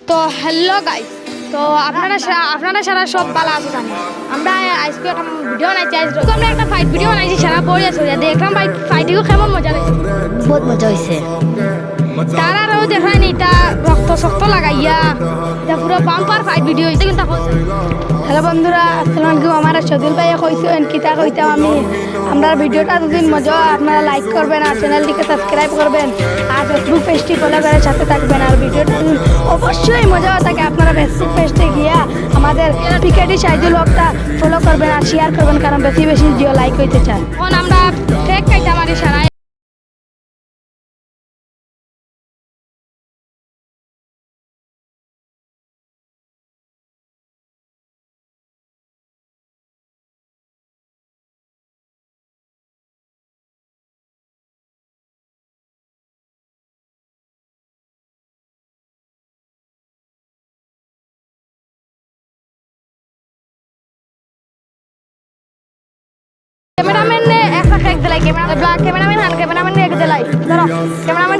তো hello guys, তো আপনারা সারা সব ভালো আছে জানি। আমরা আজকে একটা ভিডিও বানাইছি। তো আমরা একটা ফাইট ভিডিও বানাইছি, সারা পড়ে চলে দেখলাম ভাই ফাইটিও কেমন মজা লাগছে, বহুত মজা হয়েছে। তারাও দেখায়নি এটা রক্ত শক্ত লাগাইয়া এটা পুরো বাম্পার ফাইট ভিডিও হয়েছে কিন্তু। হ্যালো বন্ধুরা, আসসালামু আলাইকুম। আমার সদিল ভাইয়া কইছেন কিতা কইতাম আমি। আমরা ভিডিওটা দুদিন মজা, আপনারা লাইক করবেন আর চ্যানেলটিকে সাবস্ক্রাইব করবেন আর ফেসবুক পেজটি ফলো করে সাথে থাকবেন। আর ভিডিওটা অবশ্যই মজা থাকে, আপনারা ফেসবুক পেজটে গিয়া আমাদের পিকেটি সাইজুল হকটা ফলো করবেন আর শেয়ার করবেন, কারণ বেশি বেশি ভিডিও লাইক হইতে চান। এখন আমরা ট্রেক খাইতাম আর সারা ক্যামেরাম্যান একটা ট্রেক দিলাই, ক্যামেরাম্যান এক দিলাই। ধরো ক্যামেরাম্যান